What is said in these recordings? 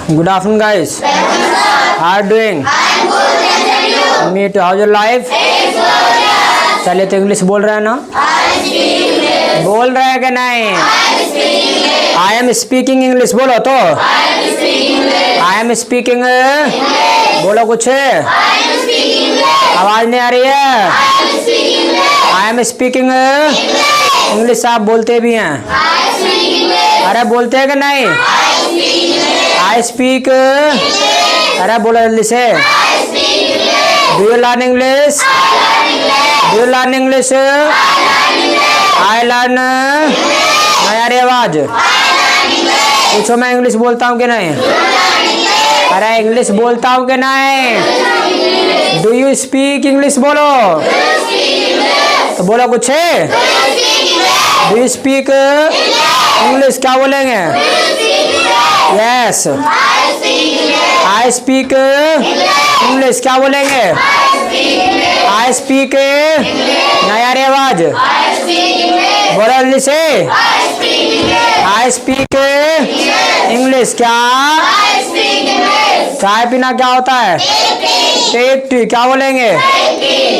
Good afternoon, guys. How are you doing? Me too. How's your life? चलिए तो English बोल रहे हैं ना? बोल रहे हैं कि नहीं? I am speaking English बोलो तो। I am speaking बोलो कुछ। आवाज नहीं आ रही है? I am speaking इंग्लिश आप बोलते भी हैं? अरे बोलते हैं कि नहीं? I speak अरे बोलो जल्दी से। Do you learn English? Do you learn English? I learn नहीं आ रही आवाज? पूछो मैं इंग्लिश बोलता हूँ कि नहीं? अरे इंग्लिश बोलता हूँ कि नहीं? Do you speak English बोलो। तो बोलो कुछ है? Do you speak English क्या बोलेंगे? Yes I speak English क्या बोलेंगे? I speak नहीं आ रही आवाज? बोलो जल्दी से। I speak English क्या? चाय पीना क्या होता है? टेक टी क्या बोलेंगे?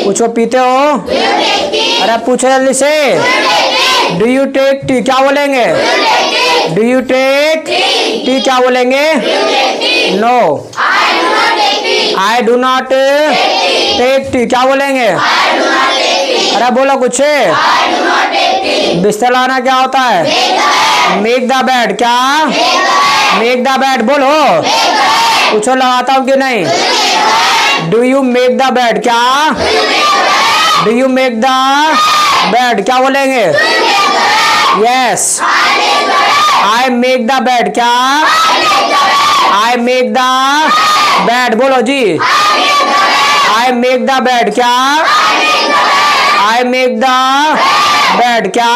पूछो पीते हो? अरे पूछो जल्दी से। Do you take टी क्या बोलेंगे? Do you take टी क्या बोलेंगे? No I do not take T क्या बोलेंगे? अरे बोलो कुछ। बिस्तर लाना क्या होता है? Make the bed क्या? Make the bed बोलो। पूछो लगाता हूँ कि नहीं? Do you make the bed क्या? Do you make the bed क्या बोलेंगे? Yes I make the bed क्या? I make the bed बोलो जी। I make the bed क्या? I make the bed क्या?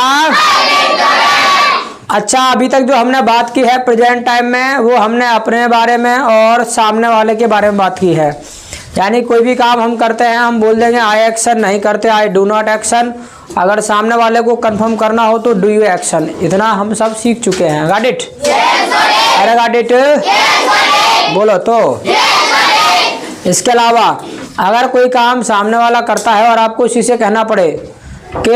अच्छा अभी तक जो हमने बात की है प्रेजेंट टाइम में वो हमने अपने बारे में और सामने वाले के बारे में बात की है। यानी कोई भी काम हम करते हैं हम बोल देंगे आई एक्शन, नहीं करते आई डू नॉट एक्शन। अगर सामने वाले को कंफर्म करना हो तो डू यू एक्शन। इतना हम सब सीख चुके हैं। Got it? अरे गॉट इट बोलो तो। इसके अलावा अगर कोई काम सामने वाला करता है और आपको उसी से कहना पड़े कि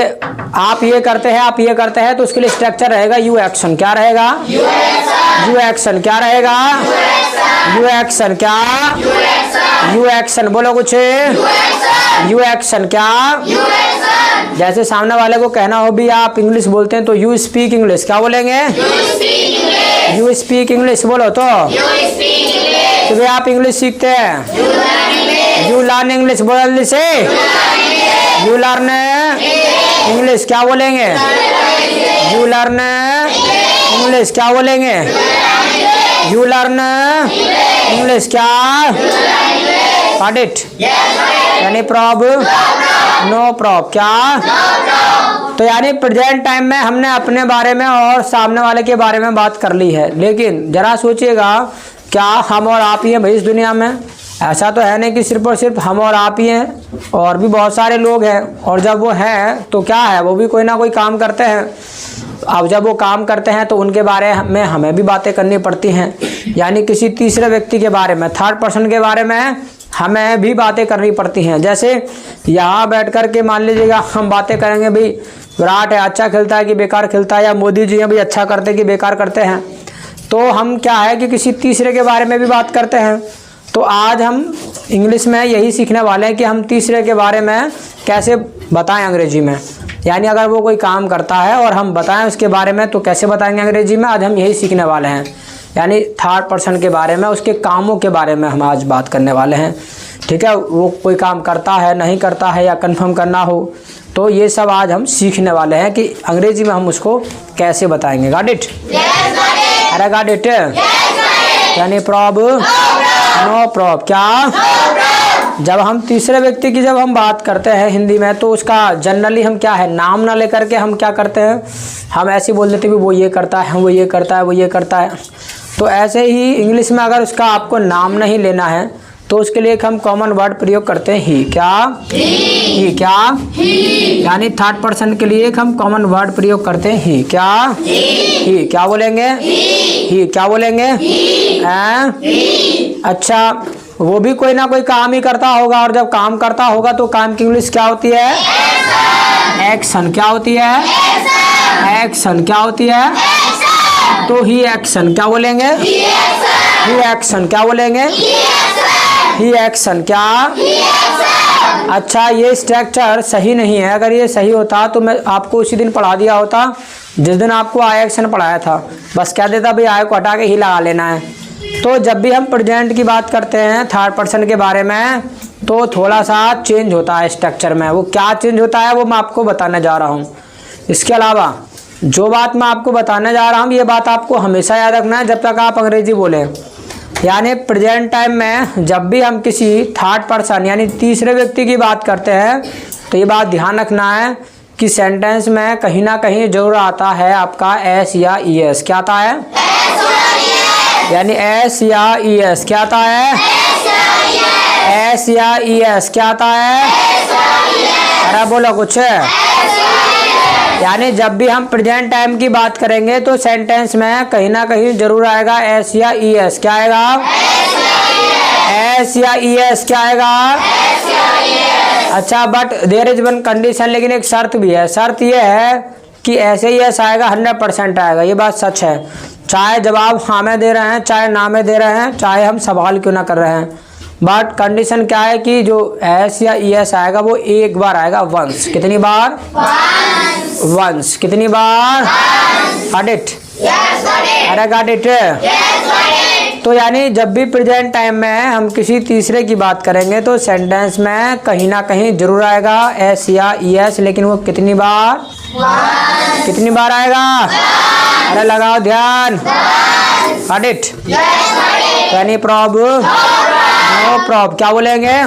आप ये करते हैं आप ये करते हैं तो उसके लिए स्ट्रक्चर रहेगा यू एक्शन। क्या रहेगा? यू एक्शन क्या रहेगा? यू एक्शन क्या? यू एक्शन बोलो कुछ। यू एक्शन क्या? जैसे सामने वाले को कहना हो भी आप इंग्लिश बोलते हैं तो यू स्पीक इंग्लिश क्या बोलेंगे? यू स्पीक इंग्लिश बोलो तो। भाई आप इंग्लिश सीखते हैं। यू लर्न इंग्लिश बोलो जल्दी से। यू लर्न इंग्लिश क्या बोलेंगे? यू लर्न इंग्लिश क्या बोलेंगे? यू लर्न इंग्लिश क्या? Got it? यानी प्रॉब नो प्रॉब क्या? तो यानी प्रेजेंट टाइम में हमने अपने बारे में और सामने वाले के बारे में बात कर ली है। लेकिन जरा सोचिएगा क्या हम और आप ही हैं भाई इस दुनिया में? ऐसा तो है नहीं कि सिर्फ और सिर्फ हम और आप ही हैं, और भी बहुत सारे लोग हैं। और जब वो हैं तो क्या है, वो भी कोई ना कोई काम करते हैं। अब जब वो काम करते हैं तो उनके बारे में हमें भी बातें करनी पड़ती हैं। यानी किसी तीसरे व्यक्ति के बारे में, थर्ड पर्सन के बारे में हमें भी बातें करनी पड़ती हैं। जैसे यहाँ बैठ कर के मान लीजिएगा हम बातें करेंगे भाई विराट है अच्छा खेलता है कि बेकार खेलता है, या मोदी जी हैं भाई अच्छा करते कि बेकार करते हैं। तो हम क्या है कि किसी तीसरे के बारे में भी बात करते हैं। तो आज हम इंग्लिश में यही सीखने वाले हैं कि हम तीसरे के बारे में कैसे बताएं अंग्रेजी में। यानी अगर वो कोई काम करता है और हम बताएं उसके बारे में तो कैसे बताएंगे अंग्रेजी में। आज हम यही सीखने वाले हैं। यानी थर्ड पर्सन के बारे में, उसके कामों के बारे में हम आज बात करने वाले हैं। ठीक है, वो कोई काम करता है नहीं करता है या कंफर्म करना हो, तो ये सब आज हम सीखने वाले हैं कि अंग्रेजी में हम उसको कैसे बताएंगे। Got it? अरे गॉट इट? यानी प्रॉब नो प्रॉब क्या? जब हम तीसरे व्यक्ति की जब हम बात करते हैं हिंदी में तो उसका जनरली हम क्या है, नाम ना लेकर के हम क्या करते हैं, हम ऐसे बोल देते हैं वो ये करता है, वो ये करता है, वो ये करता है। तो ऐसे ही इंग्लिश में अगर उसका आपको नाम नहीं लेना है तो उसके लिए हम कॉमन वर्ड प्रयोग करते हैं ही। क्या? ही। क्या? यानी थर्ड पर्सन के लिए हम कॉमन वर्ड प्रयोग करते हैं ही। क्या? ही। क्या बोलेंगे? ही। क्या बोलेंगे? अच्छा, वो भी कोई ना कोई काम ही करता होगा, और जब काम करता होगा तो काम की इंग्लिश क्या होती है? एक्शन। क्या होती है? एक्शन। क्या होती है? तो ही एक्शन। क्या बोलेंगे? ही एक्शन। क्या बोलेंगे? ही एक्शन। क्या? अच्छा, ये स्ट्रक्चर सही नहीं है। अगर ये सही होता तो मैं आपको उसी दिन पढ़ा दिया होता जिस दिन आपको आई एक्शन पढ़ाया था। बस कह देता भाई आई को हटा के ही लगा लेना है। तो जब भी हम प्रेजेंट की बात करते हैं थर्ड पर्सन के बारे में, तो थोड़ा सा चेंज होता है स्ट्रक्चर में। वो क्या चेंज होता है वो मैं आपको बताने जा रहा हूँ। इसके अलावा जो बात मैं आपको बताने जा रहा हूँ, ये बात आपको हमेशा याद रखना है जब तक आप अंग्रेजी बोलें। यानी प्रेजेंट टाइम में जब भी हम किसी थर्ड पर्सन यानी तीसरे व्यक्ति की बात करते हैं, तो ये बात ध्यान रखना है कि सेंटेंस में कहीं ना कहीं जरूर आता है आपका एस या ई एस। क्या आता है? यानी एस या ई एस। क्या आता है? एस या ई एस। क्या आता है? अरे बोलो कुछ। यानी जब भी हम प्रेजेंट टाइम की बात करेंगे तो सेंटेंस में कहीं ना कहीं जरूर आएगा एस या ई एस। क्या आएगा? एस या ई एस। क्या आएगा? अच्छा, but there is one condition, लेकिन एक शर्त भी है। शर्त यह है कि ऐसे ही एस आएगा, 100% आएगा। ये बात सच है, चाहे जवाब हाँ में दे रहे हैं, चाहे ना में दे रहे हैं, चाहे हम सवाल क्यों ना कर रहे हैं। बट कंडीशन क्या है कि जो एस या ई एस आएगा वो एक बार आएगा, वंस। कितनी बार? वंस। कितनी बार? Got it? अरे गॉट इट? तो यानी जब भी प्रेजेंट टाइम में हम किसी तीसरे की बात करेंगे तो सेंटेंस में कहीं ना कहीं जरूर आएगा एस या ई एस, लेकिन वो कितनी बार? कितनी बार आएगा? अरे लगाओ ध्यान। Got it? Any problem? No problem. क्या बोलेंगे?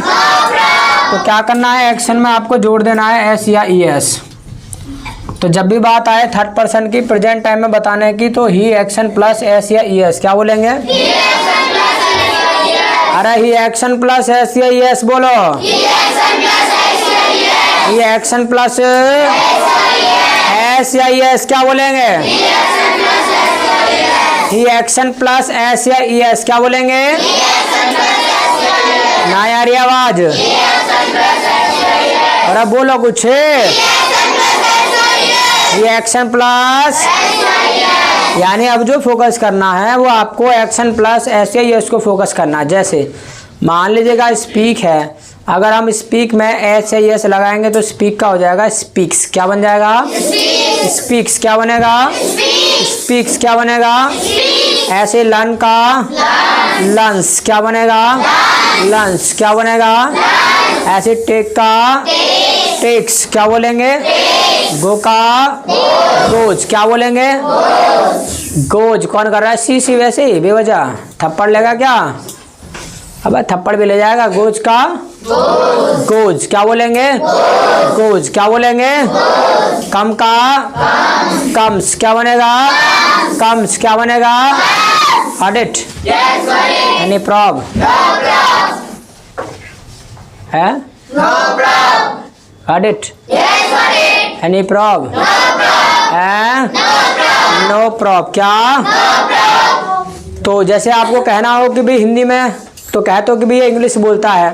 तो क्या करना है, एक्शन में आपको जोड़ देना है एस या ई एस। तो जब भी बात आए थर्ड पर्सन की प्रेजेंट टाइम में बताने की, तो ही एक्शन प्लस एस या ई एस। क्या बोलेंगे? अरे ही एक्शन प्लस एस या ई एस बोलो। ही एक्शन प्लस एस या ई एस। क्या बोलेंगे? ही एक्शन प्लस एस या ई एस। क्या बोलेंगे? ना यार ये आवाज। अरे बोलो कुछ। ये एक्शन प्लस, यानी अब जो फोकस करना है वो आपको एक्शन प्लस एस या एस को फोकस करना है। जैसे मान लीजिएगा स्पीक है, अगर हम स्पीक में एस या एस लगाएंगे तो स्पीक का हो जाएगा स्पीक्स। क्या बन जाएगा? स्पीक्स। क्या बनेगा? स्पीक्स। क्या बनेगा? ऐसे लर्न का लर्न्स। क्या बनेगा? लर्न्स। क्या बनेगा? ऐसे टेक का टेक्स। क्या बोलेंगे? गो का गोज। क्या बोलेंगे? गोज। कौन कर रहा है? सी वैसे ही बेवजह थप्पड़ लेगा क्या? अब थप्पड़ भी ले जाएगा। गोज का गोज। क्या बोलेंगे? गोज। क्या बोलेंगे? कम का कम्स। क्या बनेगा? कम्स। क्या बनेगा? ऑडिट? Any prob? है? Audit? Any prob? No prob. क्या? तो जैसे आपको कहना हो कि भाई हिंदी में तो कहते हो कि भाई ये इंग्लिश बोलता है,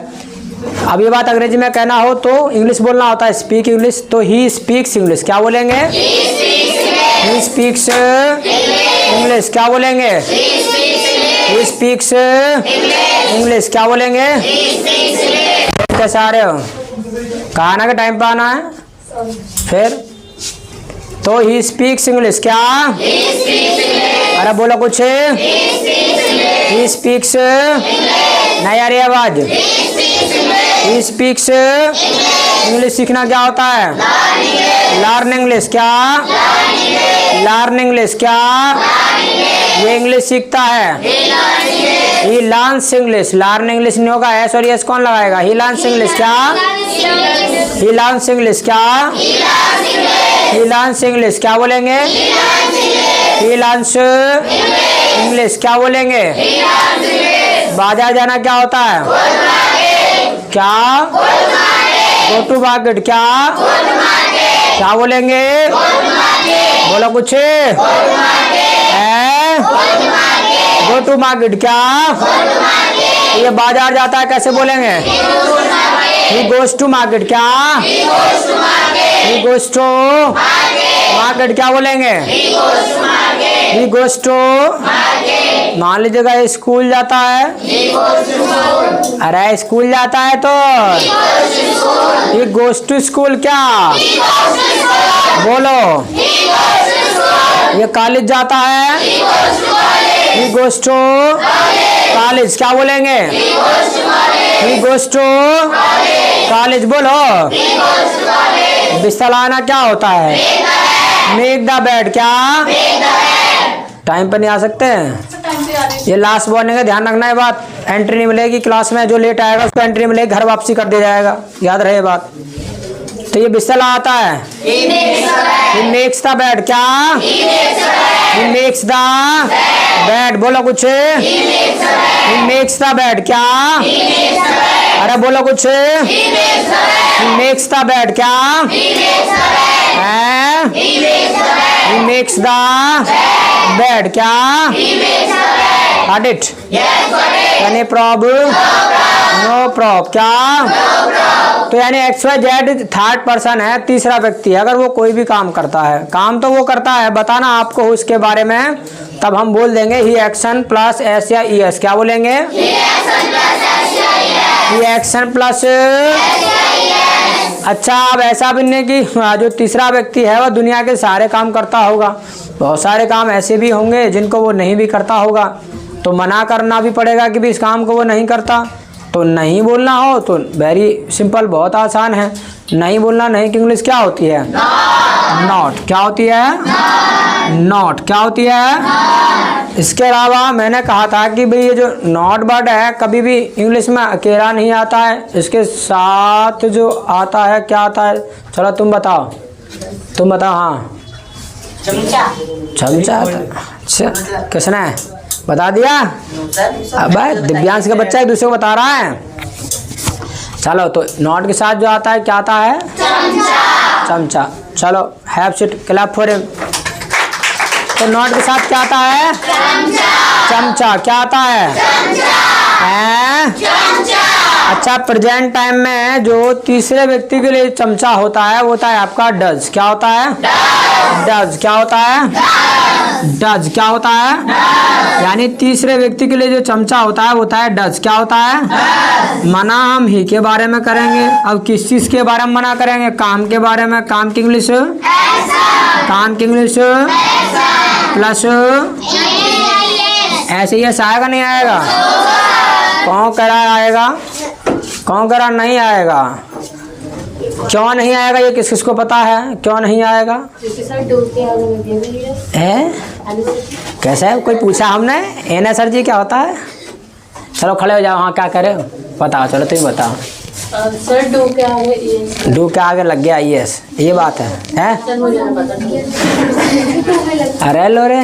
अब ये बात अंग्रेजी में कहना हो तो इंग्लिश बोलना होता है, स्पीक इंग्लिश। तो ही स्पीक्स इंग्लिश। क्या बोलेंगे? ही स्पीक्स इंग्लिश। क्या बोलेंगे? ही स्पीक्स इंग्लिश। क्या बोलेंगे? कैसे आ रहे हो? कहा ना कि टाइम पे आना है। फिर तो ही स्पीक्स इंग्लिश। क्या? अरे बोलो कुछ। ही स्पीक्स, नहीं आ रही आवाज। He speaks English. सीखना क्या होता है? Learn English. क्या? Learn English. क्या? ये इंग्लिश सीखता है। He learns English. Learn English नहीं होगा, एस और एस कौन लगाएगा? He learns English. क्या? He learns English. क्या? He learns English. क्या बोलेंगे? He learns English. क्या बोलेंगे? बाजार जाना क्या होता है? क्या? Go to market. क्या? क्या बोलेंगे? बोलो कुछ। Go to market. क्या? ये बाजार जाता है, कैसे बोलेंगे? He goes to market. क्या? He goes to market. क्या बोलेंगे? He goes to. मान लीजिएगा स्कूल जाता है। अरे स्कूल जाता है तो ही गोज टू स्कूल। क्या बोलो? ये कॉलेज जाता है। He goes to college. क्या बोलेंगे? He goes to college. बोलो। बिस्तर लाना क्या होता है? Make the bed. क्या? टाइम पर नहीं आ सकते हैं। ये लास्ट वार्निंग है, ध्यान रखना है बात। एंट्री नहीं मिलेगी क्लास में, जो लेट आएगा उसको एंट्री मिलेगी, घर वापसी कर दिया जाएगा, याद रहे बात। तो ये बिस्तर आता है। He makes the bed। क्या? He makes the bed। बोलो कुछ। He makes the bed। क्या? अरे बोलो कुछ। He makes the bed। क्या? He makes the bed। क्या? Got it? Any problem? No problem। क्या? तो यानी XYZ थर्ड पर्सन है, तीसरा व्यक्ति है। अगर वो कोई भी काम करता है, काम तो वो करता है, बताना आपको उसके बारे में, तब हम बोल देंगे ही एक्शन प्लस एस या ई एस। क्या बोलेंगे? ही एक्शन प्लस। अच्छा, अब ऐसा भी नहीं कि जो तीसरा व्यक्ति है वह दुनिया के सारे काम करता होगा। बहुत सारे काम ऐसे भी होंगे जिनको वो नहीं भी करता होगा, तो मना करना भी पड़ेगा कि भी इस काम को वो नहीं करता। तो नहीं बोलना हो तो वेरी सिंपल, बहुत आसान है। नहीं बोलना नहीं की इंग्लिश क्या होती है? नॉट। क्या होती है? नॉट। क्या होती है? इसके अलावा मैंने कहा था कि भाई ये जो नॉट वर्ड है कभी भी इंग्लिश में अकेला नहीं आता है, इसके साथ जो आता है क्या आता है? चलो तुम बताओ, तुम बताओ। हाँ, चमचा। अच्छा, किसने बता दिया? अब दिव्यांश का बच्चा एक दूसरे को बता रहा है। चलो, तो नॉट के साथ जो आता है क्या आता है? चमचा। चलो, have seat, clap for him. तो नॉट के साथ क्या आता है? चमचा। क्या आता है? अच्छा, प्रेजेंट टाइम में जो तीसरे व्यक्ति के लिए चमचा होता है वो होता है आपका डज। क्या होता है? डज। क्या होता है? डज। क्या होता है? यानी तीसरे व्यक्ति के लिए जो चमचा होता है वो होता है डज। क्या होता है? मना हम ही के बारे में करेंगे। अब किस चीज के बारे में मना करेंगे? काम के बारे में। काम की इंग्लिश? काम की इंग्लिश प्लस ऐसे ही आएगा नहीं आएगा? कौन कह रहा आएगा? कौन कह रहा नहीं आएगा? क्यों नहीं आएगा? ये किस किसको पता है क्यों नहीं आएगा? है कैसा है? कोई पूछा हमने? एना सर जी क्या होता है? चलो खड़े हो जाओ। हाँ, क्या करे बताओ। चलो तुम बताओ। सर डू के आगे डू के आगे लग गया यस, ये बात है? अरे लो रे,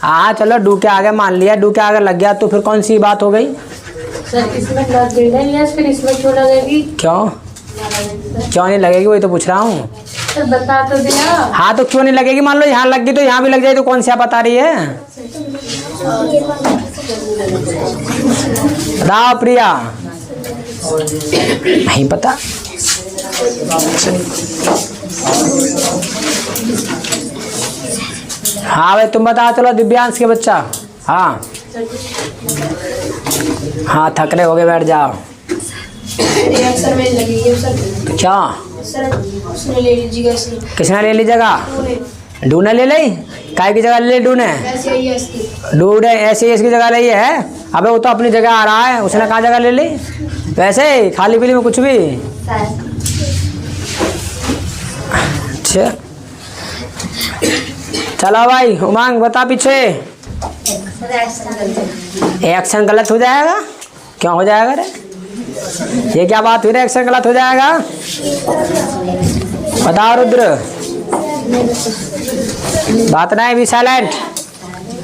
हाँ चलो डू के आगे मान लिया, डू के आगे लग गया तो फिर कौन सी बात हो गई? सर इसमें लग गई यस, फिर इसमें क्यों लगेगी? क्यों क्यों नहीं लगेगी? वही तो पूछ रहा हूँ। सर बता तो दिया। हाँ तो क्यों नहीं लगेगी? मान लो यहाँ लग गई तो यहाँ भी लग जाए तो कौन सी आप बता रही है? बताओ प्रिया। नहीं पता? हाँ भाई तुम बताओ। चलो दिव्यांश के बच्चा। हाँ हाँ, थक रहे हो गए, बैठ जाओ। सर में लगेगी सर। क्या? सर उसने ले लीजिएगा। किसने ले ली जगह? डू ने ले ली? काय की जगह ले ली? डू ने? डू ने ऐसे इसकी जगह ले है। अबे वो तो अपनी जगह आ रहा है, उसने कहाँ जगह ले ली? वैसे खाली पीली में कुछ भी। अच्छा चलो भाई उमंग बता पीछे। एक्शन गलत हो जाएगा? क्यों हो जाएगा रे? ये क्या बात हुई रे? एक्शन गलत हो जाएगा? बताओ रुद्र। बात नहीं, भी साइलेंट।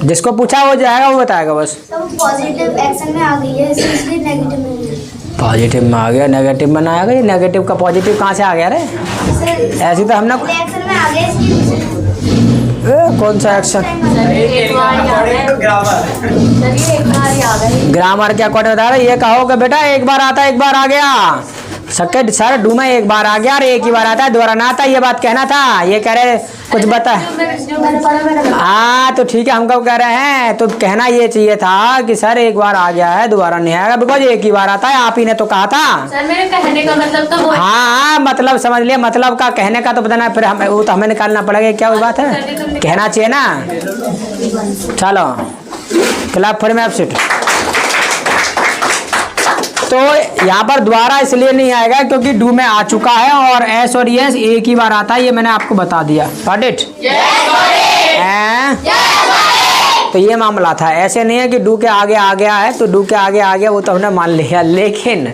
जिसको पूछा वो जाएगा, वो बताएगा बस। तो पॉजिटिव एक्शन में आ गई है, इसलिए नेगेटिव में है। पॉजिटिव में आ गया, नेगेटिव में ना आ गया। नेगेटिव का पॉजिटिव कहाँ से आ गया रे? ऐसी तो हमने एक्शन में आ गया इसलिए। कौन सा एक्शन? एक बार याद है। ग्रामर क्या कोड बता रहे? ये कहो कि बेटा एक बार आता एक बार आ गया। सके सर डू में एक बार आ गया और एक ही बार आता है, दोबारा ना आता। ये बात कहना था। ये कह रहे कुछ बता। हाँ तो ठीक है, हम कब कह रहे हैं? तो कहना ये चाहिए था कि सर एक बार आ गया है, दोबारा नहीं आएगा, बिकॉज एक ही बार आता है। आप ही ने तो कहा था। सर मेरे कहने का मतलब तो वो। हाँ मतलब समझ लिया, मतलब का कहने का तो पता ना, फिर हमें वो तो हमें निकालना पड़ेगा। क्या वो बात है? कहना चाहिए ना। चलो क्लब फॉर में एब्सेंट। तो यहाँ पर दोबारा इसलिए नहीं आएगा क्योंकि डू में आ चुका है और एस और यस एक ही बार आता है। ये मैंने आपको बता दिया। Got it? तो ये मामला था। ऐसे नहीं है कि डू के आगे आ गया है तो डू के आगे आ गया, वो तो हमने मान लिया। लेकिन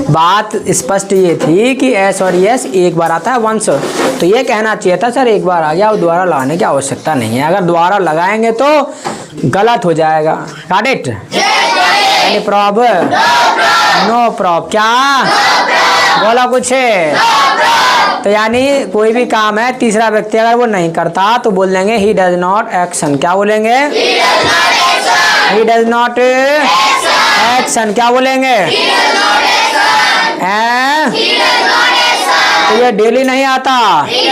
बात स्पष्ट ये थी कि एस और यस एक बार आता है वंस। तो ये कहना चाहिए था सर एक बार आ गया, और दोबारा लगाने की आवश्यकता नहीं है। अगर दोबारा लगाएंगे तो गलत हो जाएगा। Got it? Any problem? No problem. क्या बोला कुछ? तो यानी कोई भी काम है तीसरा व्यक्ति अगर वो नहीं करता तो बोल देंगे ही डज नॉट एक्शन। क्या बोलेंगे? He does not action. क्या बोलेंगे? तो ये डेली नहीं आता। He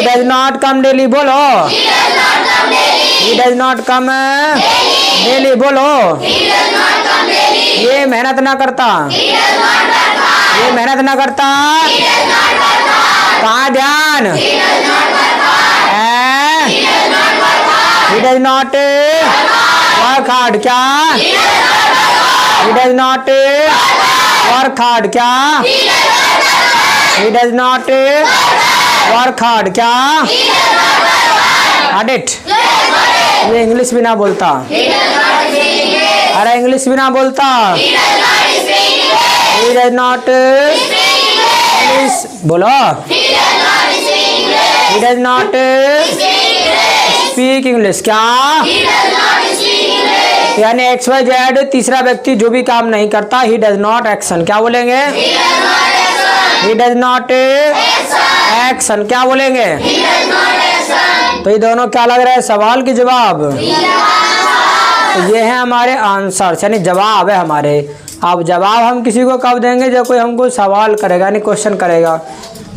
does not come daily. बोलो he does not come daily. बोलो ये मेहनत ना करता। ये मेहनत ना करता। कहाँ ध्यान? He does not work hard. क्या? He does not work hard. क्या? He does not work hard. क्या? इट? ये इंग्लिश भी ना बोलता। अरे इंग्लिश भी ना बोलता। He does not English। बोलो He does not speak English। क्या? यानी एक्स वाई जेड तीसरा व्यक्ति जो भी काम नहीं करता, ही डज नॉट एक्शन। क्या बोलेंगे? He does not action. क्या बोलेंगे? तो ये दोनों क्या लग रहा है? सवाल की जवाब। तो ये है हमारे आंसर, यानी जवाब है हमारे। अब जवाब हम किसी को कब देंगे? जब कोई हमको सवाल करेगा, यानी क्वेश्चन करेगा।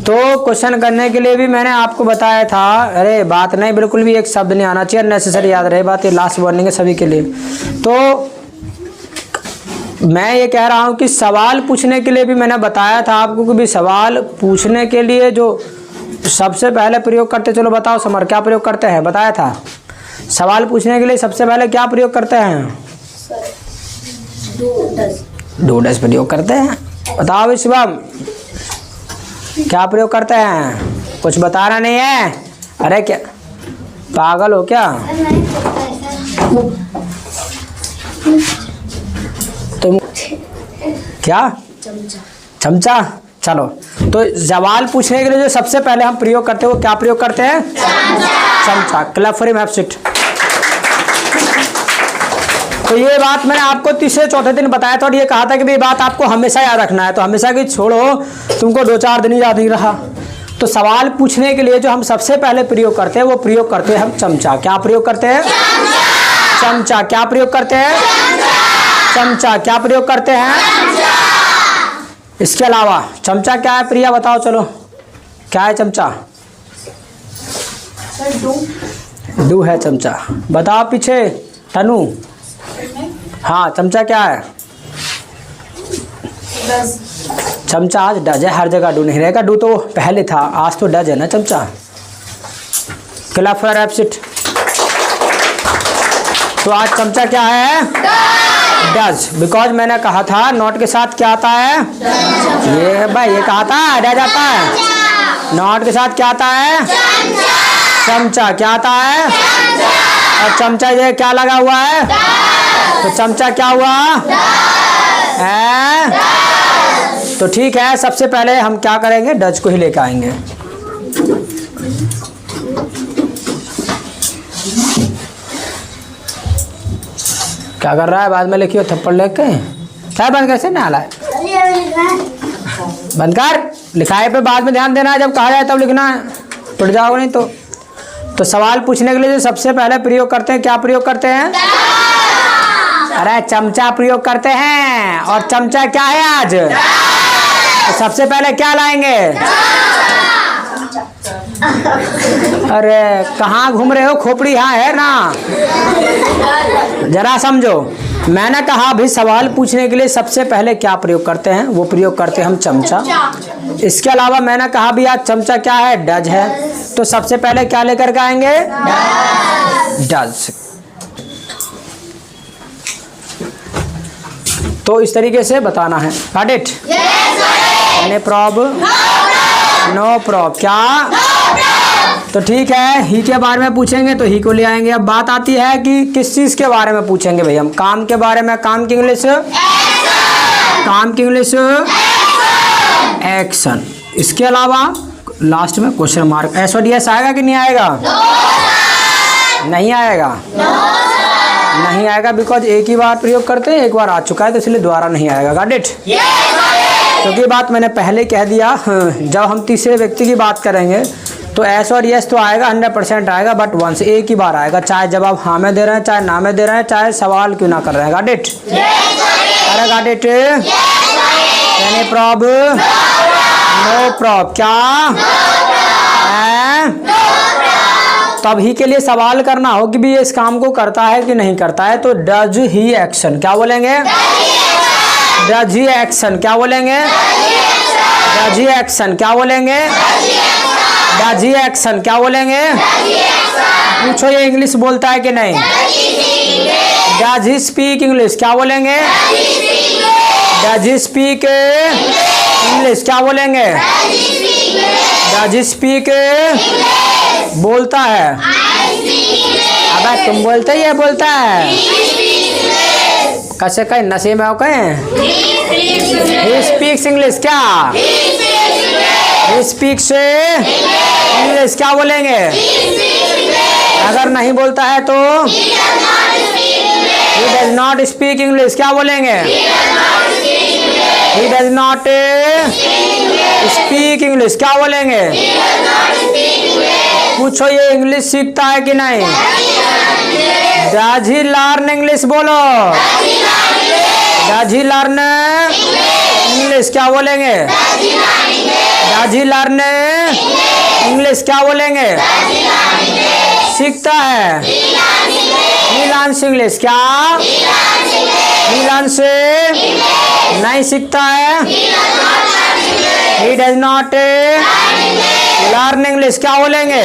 तो क्वेश्चन करने के लिए भी मैंने आपको बताया था। अरे बात नहीं, बिल्कुल भी एक शब्द नहीं आना चाहिए, नेसेसरी याद रहे बात। ये लास्ट वार्निंग है सभी के लिए। तो मैं ये कह रहा हूँ कि सवाल पूछने के लिए भी मैंने बताया था आपको कि भी सवाल पूछने के लिए जो सबसे पहले प्रयोग करते, चलो बताओ समर क्या प्रयोग करते हैं? बताया था सवाल पूछने के लिए सबसे पहले क्या प्रयोग करते हैं? डू डज प्रयोग करते हैं। बताओ शिवम क्या प्रयोग करते हैं? कुछ बताना नहीं है? अरे क्या पागल हो क्या तुम? क्या चमचा? चलो तो सवाल पूछने के लिए जो सबसे पहले हम प्रयोग करते हैं वो क्या प्रयोग करते हैं? चमचा। Club for him have sit. तो ये बात मैंने आपको तीसरे चौथे दिन बताया था और ये कहा था कि ये बात आपको हमेशा याद रखना है। तो हमेशा की छोड़ो, तुमको 2-4 दिन याद नहीं रहा। तो सवाल पूछने के लिए जो हम सबसे पहले प्रयोग करते हैं वो प्रयोग करते हैं हम चमचा। क्या प्रयोग करते हैं? चमचा। क्या प्रयोग करते हैं? चमचा। क्या प्रयोग करते हैं? इसके अलावा चमचा क्या है प्रिया? बताओ चलो क्या है चमचा? डू है चमचा। बताओ पीछे तनु। हाँ चमचा क्या है? चमचा आज डज है, हर जगह डू नहीं रहेगा। डू तो पहले था, आज तो डज है ना चमचा। Club for absent. तो आज चमचा क्या है? डज। बिकॉज मैंने कहा था नॉट के साथ क्या आता है? ये भाई ये कहा था डज आता है। नॉट के साथ क्या आता है? चमचा। क्या आता है? और चमचा ये क्या लगा हुआ है? तो चमचा क्या हुआ है? तो ठीक है, सबसे पहले हम क्या करेंगे? डज को ही लेकर आएंगे। क्या कर रहा है? बाद में लिखियो थप्पड़ लेके। क्या बंद कैसे ना आला है? बंद कर। लिखाई पे बाद में ध्यान देना है, जब कहा जाए तब लिखना है, टूट जाओगे नहीं तो सवाल पूछने के लिए जो सबसे पहले प्रयोग करते हैं, क्या प्रयोग करते हैं? अरे चमचा प्रयोग करते हैं। और चमचा क्या है आज? तो सबसे पहले क्या लाएंगे? अरे कहाँ घूम रहे हो? खोपड़ी यहाँ है ना, जरा समझो। मैंने कहा भी सवाल पूछने के लिए सबसे पहले क्या प्रयोग करते हैं? वो प्रयोग करते हैं हम चमचा। इसके अलावा मैंने कहा भी आज चमचा क्या है? डज है। तो सबसे पहले क्या लेकर के आएंगे? डज। तो इस तरीके से बताना है। Got it? Any problem? No problem. क्या? तो ठीक है, ही के बारे में पूछेंगे तो ही को ले आएंगे। अब बात आती है कि किस चीज के बारे में पूछेंगे भाई हम? काम के बारे में। काम की इंग्लिश? काम की इंग्लिश एक्शन। इसके अलावा लास्ट में क्वेश्चन मार्क। एस और यस आएगा कि नहीं आएगा? नहीं आएगा। नहीं आएगा बिकॉज एक ही बार प्रयोग करते हैं, एक बार आ चुका है तो इसलिए दोबारा नहीं आएगा। Got it? क्योंकि ये बात मैंने पहले कह दिया, जब हम तीसरे व्यक्ति की बात करेंगे तो एस और यस तो आएगा, 100% आएगा, बट वंस एक ही बार आएगा, चाहे जब आप हाँ में दे रहे हैं, चाहे ना में दे रहे हैं, चाहे सवाल क्यों ना कर रहे हैं। Got it? अरे got it? Any problem? No problem. क्या? तब ही के लिए सवाल करना हो कि भी ये इस काम को करता है कि नहीं करता है, तो डज ही एक्शन। क्या बोलेंगे? Does he action. क्या बोलेंगे? Does he action. क्या बोलेंगे? Does he action. क्या बोलेंगे? पूछो ये इंग्लिश बोलता है कि नहीं? Does he speak English. क्या बोलेंगे? Does he speak English. क्या बोलेंगे? डज ही स्पीक बोलता है। अबे तुम बोलते ही है, बोलता है कैसे? कहीं नशे में हो कहीं? He speaks English. क्या? He speaks English. क्या बोलेंगे? अगर नहीं बोलता है तो he does not speak English. क्या बोलेंगे? He does not speak English. क्या बोलेंगे? पूछो ये इंग्लिश सीखता है कि नहीं? Does he learn English. बोलो, डज ही लर्न इंग्लिश। क्या बोलेंगे? Does he learn English. क्या बोलेंगे? सीखता है। He learns English. क्या? ही लर्न्स नहीं सीखता है। He does not learn English. क्या बोलेंगे?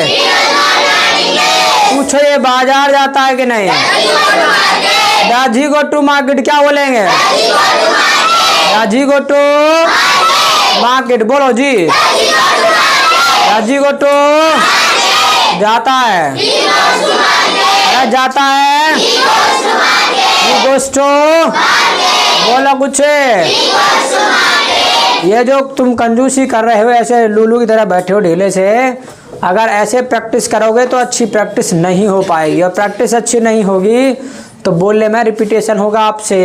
पूछो ये बाजार जाता है कि नहीं? Does he go to market. क्या बोलेंगे? Does he go to market. बोलो जी, डज ही गो टू जाता है। अरे जाता है। ही गोस टू। बोलो कुछ। ये जो तुम कंजूसी कर रहे हो, ऐसे लूलू की तरह बैठे हो ढीले से, अगर ऐसे प्रैक्टिस करोगे तो अच्छी प्रैक्टिस नहीं हो पाएगी, और प्रैक्टिस अच्छी नहीं होगी तो बोलने में रिपीटेशन होगा आपसे।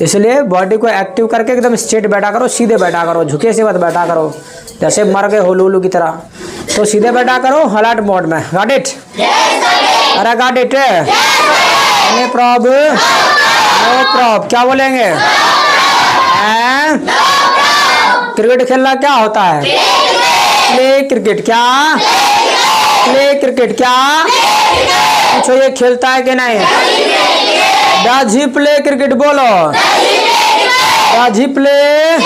इसलिए बॉडी को एक्टिव करके एकदम स्ट्रेट बैठा करो, सीधे बैठा करो, झुके से मत बैठा करो जैसे मर गए हो लूलू की तरह। तो सीधे बैठा करो अलर्ट मोड में। Got it? अरे got it? Any problem? No problem. क्या बोलेंगे? क्रिकेट खेलना क्या होता है? Play cricket. क्या? Play cricket. क्या? पूछो ये खेलता है कि नहीं? Does he play cricket. बोलो, डज ही प्ले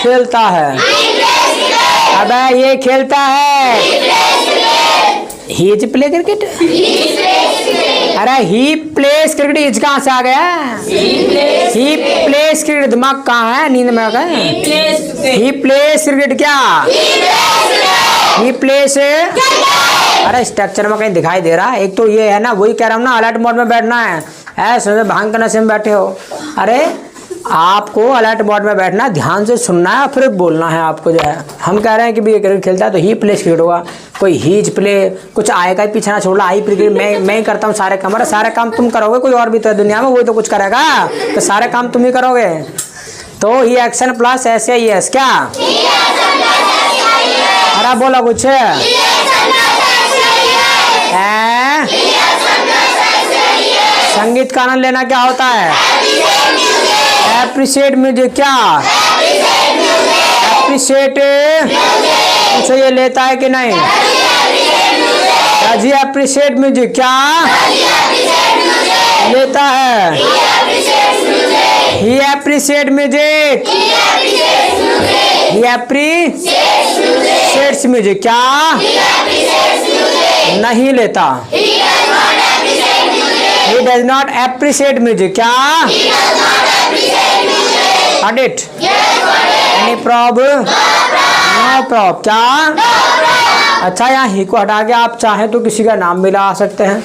खेलता है। अबे ये खेलता है। He is play cricket. अरे ही प्लेस क्रिकेट, इज कहाँ से आ गया? He plays cricket. दिमाग कहाँ है? नींद में आ गए। ही प्लेस क्रिकेट। क्या? He place. अरे स्ट्रक्चर में कहीं दिखाई दे रहा है? एक तो ये है ना, वही कह रहा हूँ ना, अलर्ट मोड में बैठना है। ऐसे भांग के नशे में बैठे हो। अरे आपको अलर्ट मोड में बैठना, ध्यान से सुनना है, फिर बोलना है आपको जो है। हम कह रहे हैं कि भी क्रिकेट खेलता है तो ही प्लेस क्रिकेट होगा, कोई हीज प्ले, कुछ आएगा ही पीछे ना छोड़ना, आई क्रिकेट मैं ही करता हूँ सारे काम। अरे सारे काम तुम करोगे, कोई और भी तो है दुनिया में, वही तो कुछ करेगा, तो सारे काम तुम ही करोगे। तो ही एक्शन प्लस ऐसे ही है क्या? अरे बोलो कुछ संगीत का आनंद लेना क्या होता है? Appreciate music. क्या एप्रिशिएट? पूछो ये लेता है कि नहीं? जी एप्रिशिएट म्यूजिक। क्या लेता है? ही एप्रिशिएट म्यूजिक। ही एप्रिशिएट्स म्यूजिक। क्या नहीं लेता? He does not appreciate music. क्या? Got it? Any problem? No problem. क्या? अच्छा, यहाँ ही को हटा के आप चाहें तो किसी का नाम भी लगा सकते हैं।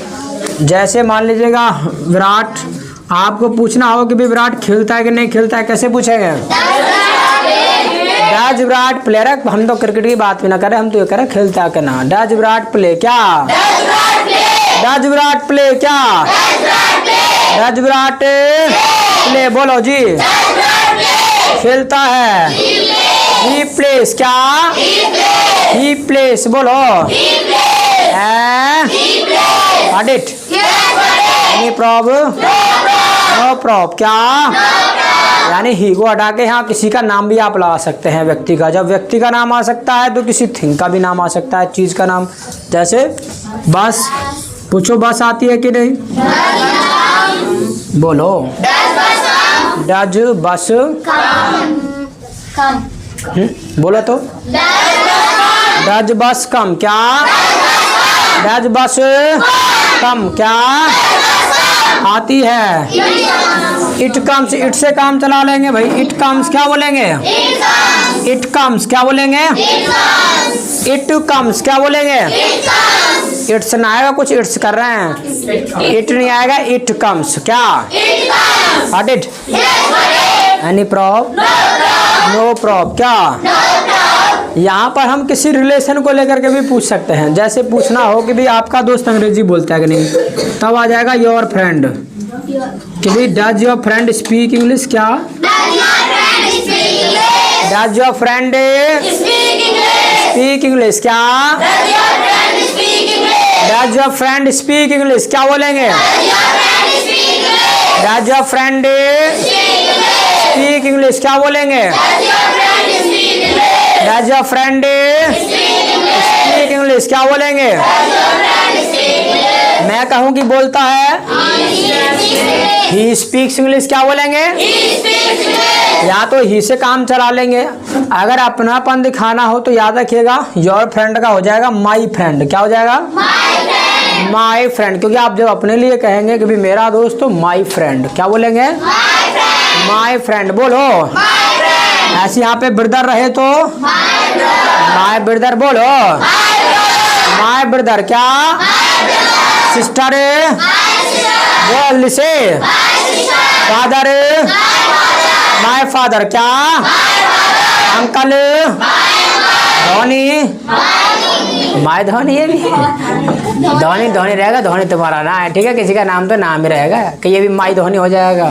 जैसे मान लीजिएगा विराट, आपको पूछना हो कि भी विराट खेलता है कि नहीं खेलता है, कैसे पूछेंगे? Does Virat play. हम तो क्रिकेट की बात भी ना करें, हम तो ये करें खेलता है कि ना। Does Virat play. क्या डज विराट प्ले? क्या डज विराट प्ले? बोलो जी। खेलता है। He plays. क्या ही प्लेस? बोलो। Audit. Any problem? No problem. क्या यानी ही को हटा के यहाँ किसी का नाम भी आप लगा सकते हैं, व्यक्ति का। जब व्यक्ति का नाम आ सकता है तो किसी थिंग का भी नाम आ सकता है, चीज का नाम। जैसे बस, पूछो बस आती है कि नहीं? बोलो। डज बस कम। बोलो तो। डज बस कम। क्या डज बस कम? क्या आती है? It comes. इट से काम चला लेंगे भाई। इट कम्स क्या बोलेंगे? इट कम्स क्या बोलेंगे? इट कम्स क्या बोलेंगे? इट्स ना आएगा, कुछ इट्स कर रहे हैं, इट नहीं आएगा, इट कम्स। क्या Got it? Any prob? No prob. क्या यहाँ पर हम किसी रिलेशन को लेकर के भी पूछ सकते हैं। जैसे पूछना हो कि भी आपका दोस्त अंग्रेजी बोलता है कि नहीं, तब आ जाएगा योर फ्रेंड। कि भी does your friend speak English? क्या does your friend speak English? क्या does your friend speak English? क्या बोलेंगे? Does your friend speak English? क्या बोलेंगे? Does your friend speak English? क्या बोलेंगे? मैं कहूँ कि बोलता है, ही स्पीक्स इंग्लिश। क्या बोलेंगे? या तो ही से काम चला लेंगे। अगर अपनापन दिखाना हो तो याद रखिएगा योर फ्रेंड का हो जाएगा माई फ्रेंड। क्या हो जाएगा? My friend. क्योंकि आप जब अपने लिए कहेंगे कि भी मेरा दोस्त, तो माई फ्रेंड। क्या बोलेंगे? My friend. बोलो। ऐसे यहाँ पे ब्रदर रहे तो माई ब्रदर। बोलो माई ब्रदर। क्या सिस्टर? बोल से फादर? My father. क्या अंकल? धोनी? माई धोनी। ये भी धोनी धोनी रहेगा, धोनी तुम्हारा ना है, ठीक है। किसी का नाम तो नाम ही रहेगा कि ये भी माई धोनी हो जाएगा।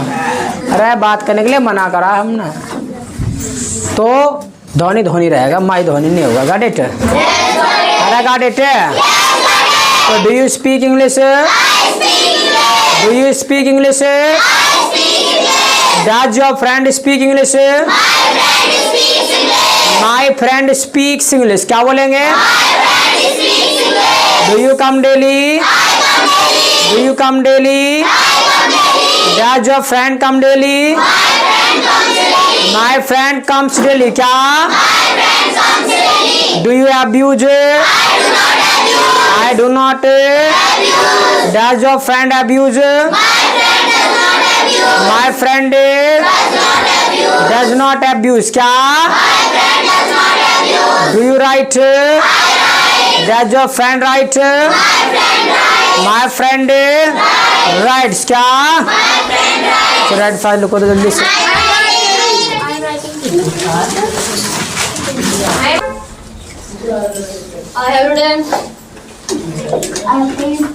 अरे बात करने के लिए मना करा हमने, तो धोनी धोनी रहेगा, माई धोनी नहीं होगा। Got it? अरे गॉट इट? तो do you speak English? Do you speak English? Does your friend speak English? My friend speaks English. क्या बोलेंगे? Do you come daily? Do you come daily? Does your friend come daily? My friend comes daily. क्या do you abuse? I do not. Does your friend abuse? My friend does not abuse. क्या do you write? Does your friend right? My friend rights. क्या red file लिखो तो जल्दी से। I have written. I have written.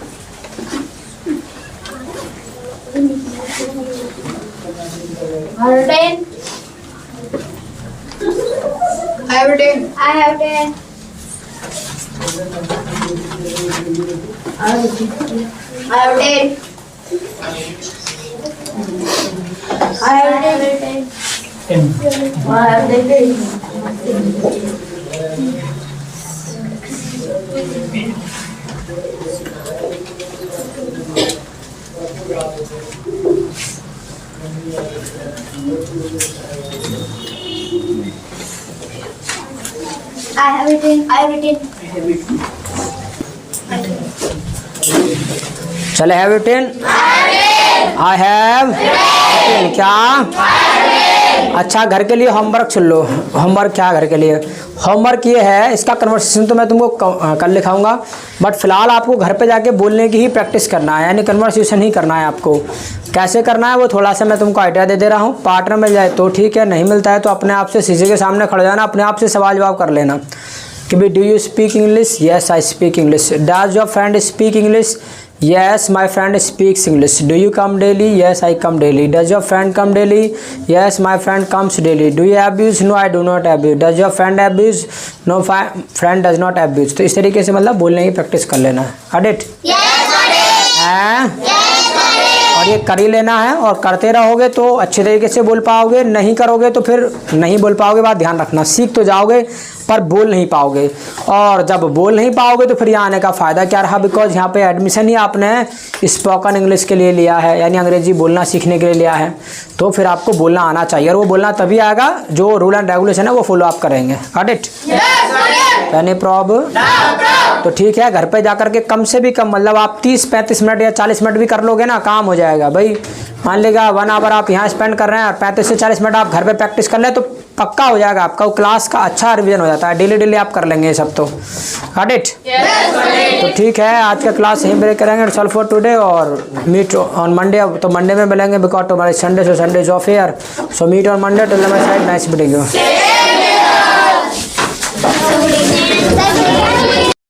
I have written. I have written. I have written. I have written. I have written. I have written. I have written. I have written. चले have you ten, I have ten. क्या? अच्छा, घर के लिए homework सुन लो। Homework क्या घर के लिए? होमवर्क ये है, इसका कन्वर्सेशन तो मैं तुमको कल लिखाऊंगा, बट फिलहाल आपको घर पे जाके बोलने की ही प्रैक्टिस करना है, यानी कन्वर्सेशन ही करना है आपको। कैसे करना है वो थोड़ा सा मैं तुमको आइडिया दे रहा हूँ। पार्टनर मिल जाए तो ठीक है, नहीं मिलता है तो अपने आप से शीशे के सामने खड़े जाना, अपने आप से सवाल जवाब कर लेना कि भाई do you speak English? Yes I speak English. Does your friend speak English? Yes, my friend speaks English. Do you come daily? Yes, I come daily. Does your friend come daily? Yes, my friend comes daily. Do you abuse? No, I do not abuse. Does your friend abuse? No, friend does not abuse. तो इस तरीके से मतलब बोलने की practice कर लेना है। Got it? और ये कर ही लेना है, और करते रहोगे तो अच्छे तरीके से बोल पाओगे, नहीं करोगे तो फिर नहीं बोल पाओगे। बात ध्यान रखना, सीख तो जाओगे पर बोल नहीं पाओगे, और जब बोल नहीं पाओगे तो फिर यहाँ आने का फ़ायदा क्या रहा? बिकॉज यहाँ पे एडमिशन ही आपने स्पोकन इंग्लिश के लिए लिया है, यानी अंग्रेजी बोलना सीखने के लिए लिया है, तो फिर आपको बोलना आना चाहिए, और वो बोलना तभी आएगा जो रूल एंड रेगुलेशन है वो फॉलो आप करेंगे। Got it? Any problem? तो ठीक है, घर पे जाकर के कम से भी कम मतलब आप 30-35 मिनट या 40 मिनट भी कर लोगे ना, काम हो जाएगा भाई। मान लेगा 1 आवर आप यहाँ स्पेंड कर रहे हैं और 35 से 40 मिनट आप घर पे प्रैक्टिस कर ले तो पक्का हो जाएगा आपका, वो क्लास का अच्छा रिवीजन हो जाता है। डेली आप कर लेंगे ये सब तो। Got it? तो ठीक है, आज का क्लास यहीं ब्रेक करेंगे। इट्स ऑल फॉर टुडे, और मीट ऑन मंडे। तो मंडे में मिलेंगे because tomorrow Sunday, so Sunday is off here, so meet on Monday. Till then my side, nice meeting you.